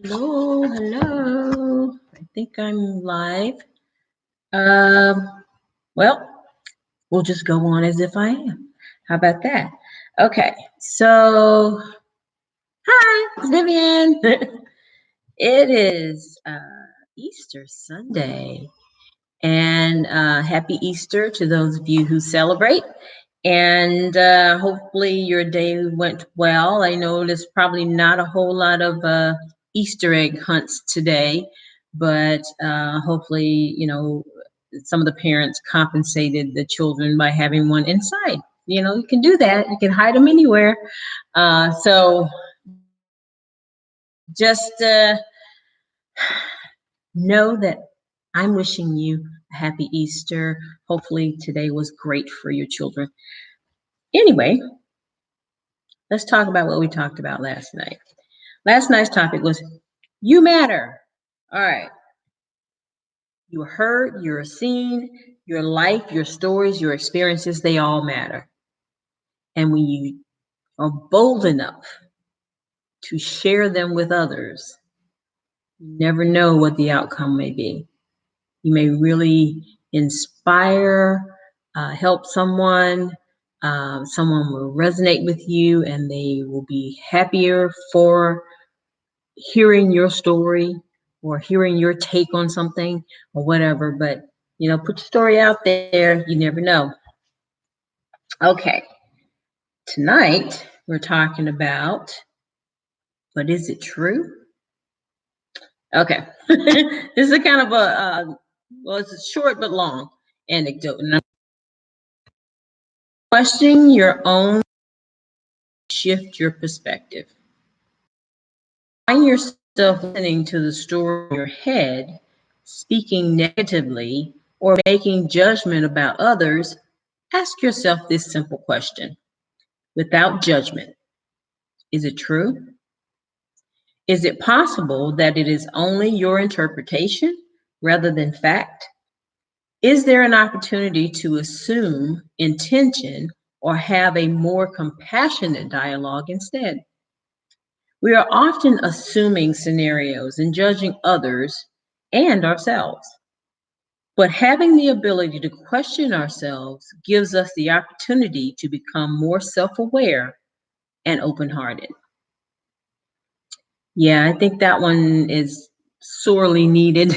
Hello, hello. I think I'm live. Um, well, we'll just go on as if I am. How about that? Okay, so hi, it's Vivian. It is Easter Sunday, and happy Easter to those of you who celebrate. And hopefully your day went well. I know there's probably not a whole lot of Easter egg hunts today, but hopefully, some of the parents compensated the children by having one inside. You can do that. You can hide them anywhere. So just know that I'm wishing you a happy Easter. Hopefully today was great for your children. Anyway, let's talk about what we talked about last night. Last night's topic was you matter. All right. You're heard, you're seen, your life, your stories, your experiences, they all matter. And when you are bold enough to share them with others, you never know what the outcome may be. You may really inspire, help someone. Someone will resonate with you and they will be happier for hearing your story or hearing your take on something or whatever. But, put your story out there. You never know. Okay. Tonight, we're talking about, but is it true? Okay. This is a kind of it's a short but long anecdote. And questioning your own shift your perspective. Find yourself listening to the story in your head, speaking negatively, or making judgment about others. Ask yourself this simple question without judgment. Is it true? Is it possible that it is only your interpretation rather than fact? Is there an opportunity to assume intention or have a more compassionate dialogue instead? We are often assuming scenarios and judging others and ourselves. But having the ability to question ourselves gives us the opportunity to become more self aware and open hearted. Yeah, I think that one is sorely needed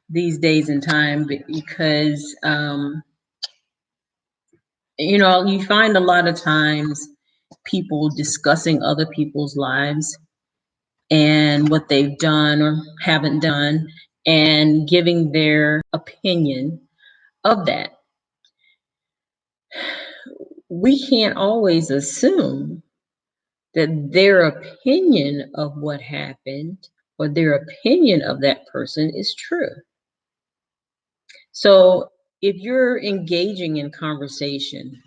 these days and time because, you find a lot of times people discussing other people's lives and what they've done or haven't done and giving their opinion of that. We can't always assume that their opinion of what happened or their opinion of that person is true. So if you're engaging in conversation,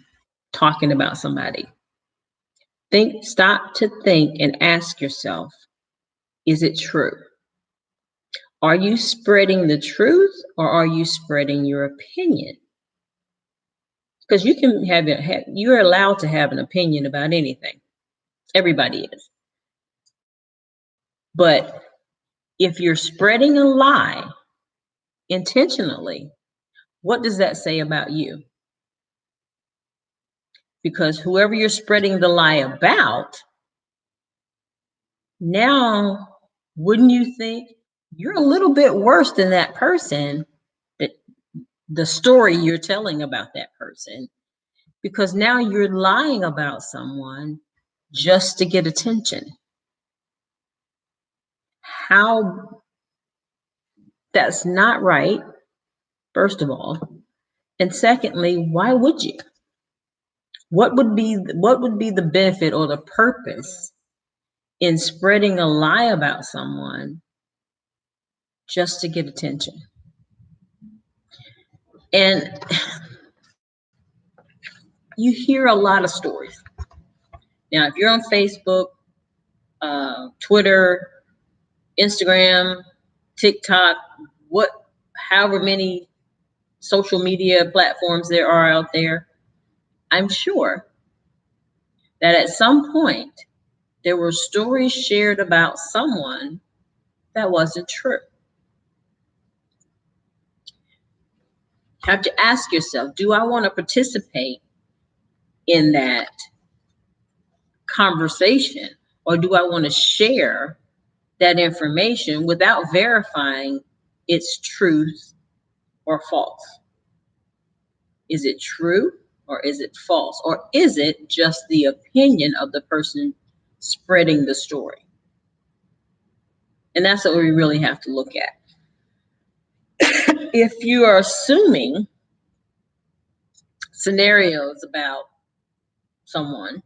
talking about somebody, stop to think and ask yourself, is it true? Are you spreading the truth or are you spreading your opinion? Because you can you're allowed to have an opinion about anything. Everybody is. But if you're spreading a lie intentionally, what does that say about you? Because whoever you're spreading the lie about, now, wouldn't you think you're a little bit worse than that person, that the story you're telling about that person, because now you're lying about someone just to get attention. How that's not right, first of all. And secondly, why would you? What would be the benefit or the purpose in spreading a lie about someone just to get attention? And you hear a lot of stories. Now, if you're on Facebook, Twitter, Instagram, TikTok, however many social media platforms there are out there, I'm sure that at some point there were stories shared about someone that wasn't true. You have to ask yourself, do I want to participate in that conversation, or do I want to share that information without verifying its truth or false? Is it true or is it false? Or is it just the opinion of the person spreading the story? And that's what we really have to look at. If you are assuming scenarios about someone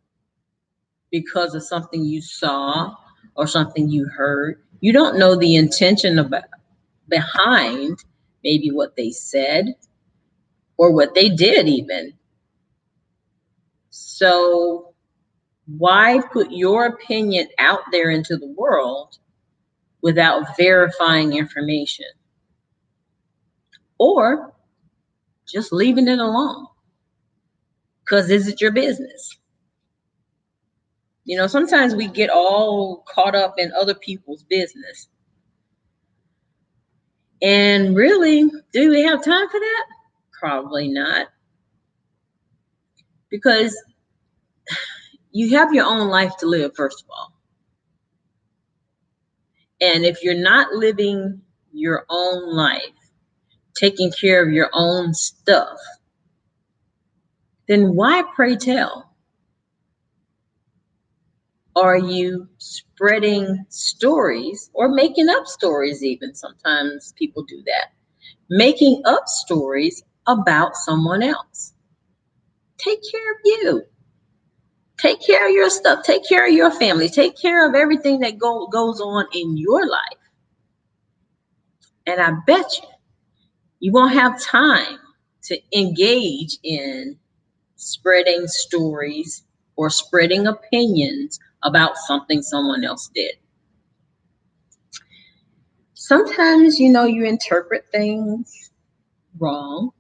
because of something you saw or something you heard, you don't know the intention behind maybe what they said or what they did even. So why put your opinion out there into the world without verifying information? Or just leaving it alone? Because is it your business? You know, sometimes we get all caught up in other people's business. And really, do we have time for that? Probably not. Because you have your own life to live, first of all. And if you're not living your own life, taking care of your own stuff, then why, pray tell, are you spreading stories or making up stories even? Sometimes people do that. Making up stories about someone else. Take care of you. Take care of your stuff. Take care of your family. Take care of everything that goes on in your life. And I bet you won't have time to engage in spreading stories or spreading opinions about something someone else did. Sometimes, you interpret things wrong.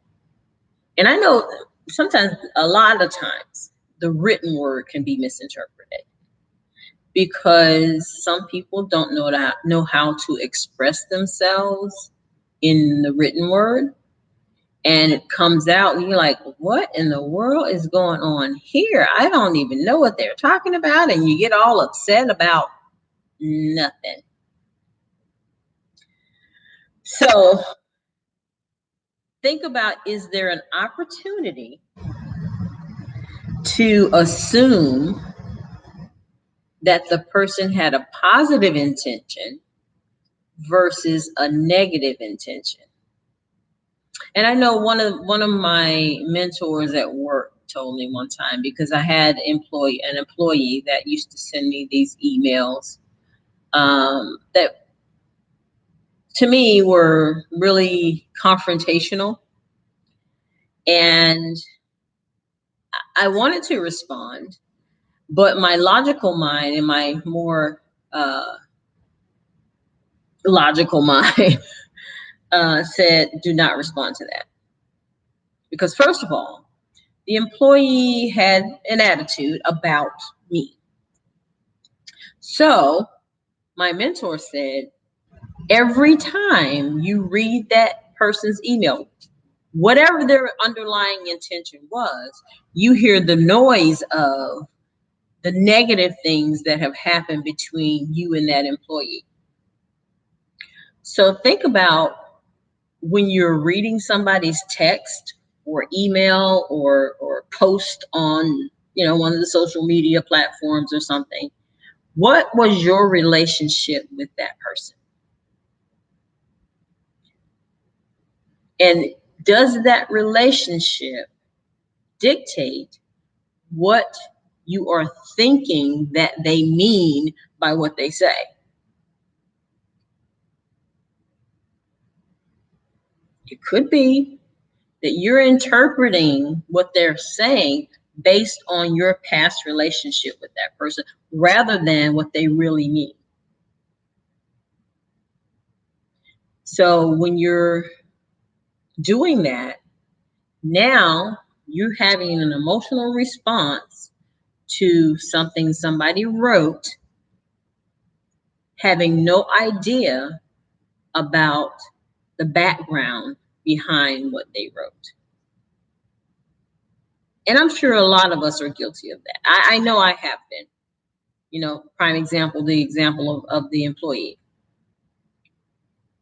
And I know sometimes, a lot of times, the written word can be misinterpreted because some people don't know how to express themselves in the written word. And it comes out and you're like, what in the world is going on here? I don't even know what they're talking about. And you get all upset about nothing. So think about, is there an opportunity to assume that the person had a positive intention versus a negative intention? And I know one of my mentors at work told me one time, because I had an employee that used to send me these emails that to me were really confrontational, and I wanted to respond, but my logical mind and my more logical mind said, do not respond to that. Because first of all, the employee had an attitude about me. So my mentor said, every time you read that person's email, whatever their underlying intention was, you hear the noise of the negative things that have happened between you and that employee. So think about when you're reading somebody's text or email or post on, one of the social media platforms or something. What was your relationship with that person? And does that relationship dictate what you are thinking that they mean by what they say? It could be that you're interpreting what they're saying based on your past relationship with that person rather than what they really mean. So when you're doing that, now you're having an emotional response to something somebody wrote, having no idea about the background behind what they wrote. And I'm sure a lot of us are guilty of that. I know I have been. Prime example, the example of the employee.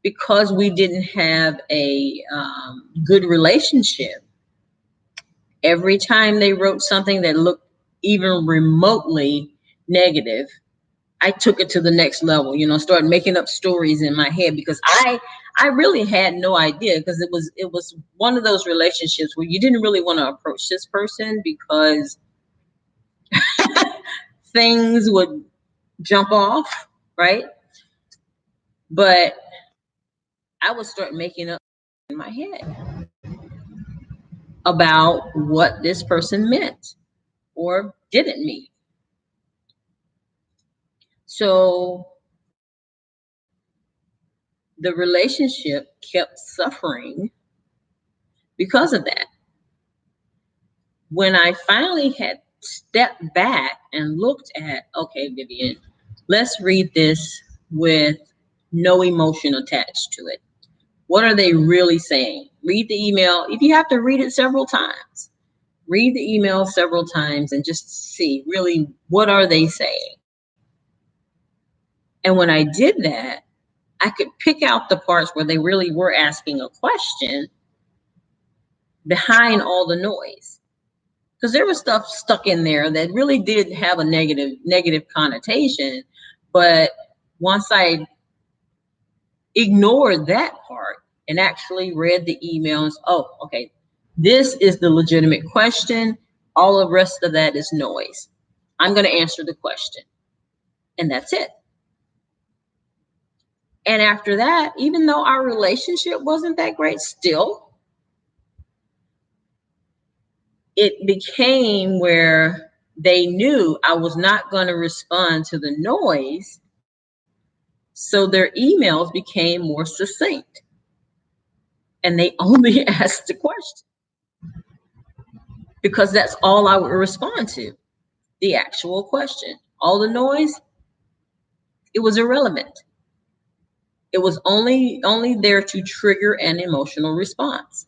Because we didn't have a good relationship, every time they wrote something that looked even remotely negative, I took it to the next level, started making up stories in my head because I really had no idea, because it was one of those relationships where you didn't really want to approach this person because things would jump off, right? But I would start making up in my head about what this person meant or didn't mean. So the relationship kept suffering because of that. When I finally had stepped back and looked at, okay, Vivian, let's read this with no emotion attached to it. What are they really saying? Read the email. If you have to read it several times, read the email several times and just see really what are they saying. And when I did that, I could pick out the parts where they really were asking a question behind all the noise. Because there was stuff stuck in there that really did have a negative connotation. But once I ignored that part and actually read the emails, oh, okay, this is the legitimate question. All the rest of that is noise. I'm going to answer the question. And that's it. And after that, even though our relationship wasn't that great, still, it became where they knew I was not going to respond to the noise. So their emails became more succinct. And they only asked the question. Because that's all I would respond to, the actual question. All the noise, it was irrelevant. It was only there to trigger an emotional response.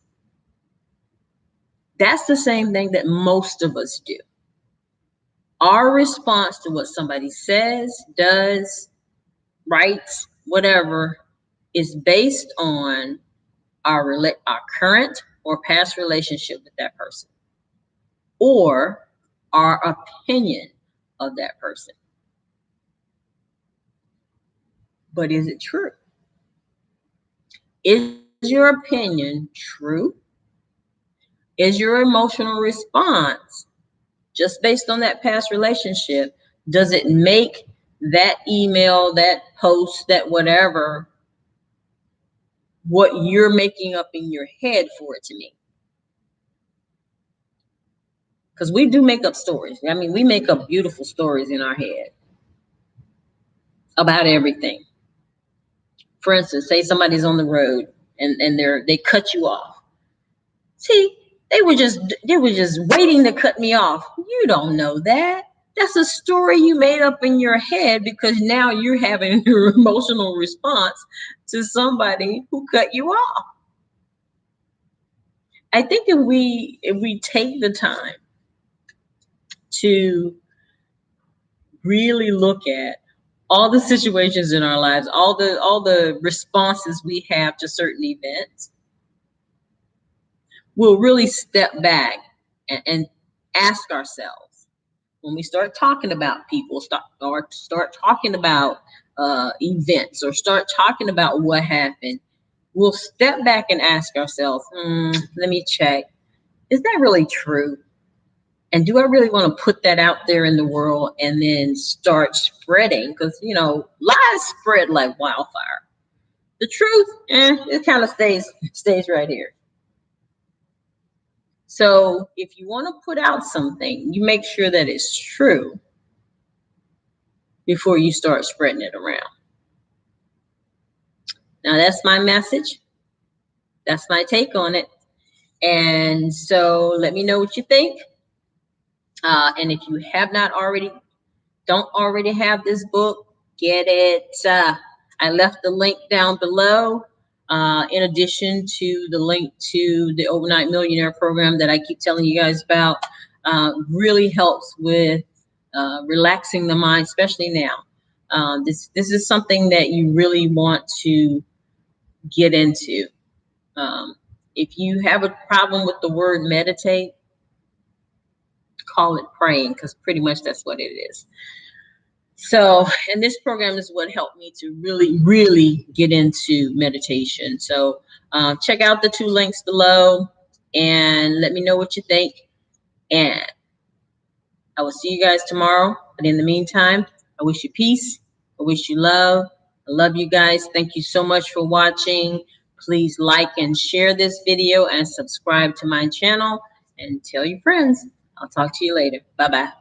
That's the same thing that most of us do. Our response to what somebody says, does, writes, whatever, is based on our current or past relationship with that person, or our opinion of that person. But is it true? Is your opinion true? Is your emotional response just based on that past relationship? Does it make that email, that post, that whatever, what you're making up in your head for it to mean? Because we do make up stories. I mean, we make up beautiful stories in our head about everything. For instance, say somebody's on the road and they cut you off. See, they were just waiting to cut me off. You don't know that. That's a story you made up in your head because now you're having your emotional response to somebody who cut you off. I think if we take the time to really look at all the situations in our lives, all the responses we have to certain events, we'll really step back and ask ourselves, when we start talking about people, start talking about events, or start talking about what happened, we'll step back and ask ourselves, let me check, is that really true? And do I really want to put that out there in the world and then start spreading? Because, lies spread like wildfire. The truth, it kind of stays right here. So if you want to put out something, you make sure that it's true before you start spreading it around. Now, that's my message. That's my take on it. And so let me know what you think. And if you don't already have this book, get it. I left the link down below. In addition to the link to the Overnight Millionaire program that I keep telling you guys about, really helps with relaxing the mind, especially now. This is something that you really want to get into. Um, if you have a problem with the word meditate, call it praying, because pretty much that's what it is. So, and this program is what helped me to really get into meditation. So, check out the 2 links below and let me know what you think. And I will see you guys tomorrow. But in the meantime, I wish you peace. I wish you love. I love you guys. Thank you so much for watching. Please like and share this video and subscribe to my channel and tell your friends. I'll talk to you later. Bye-bye.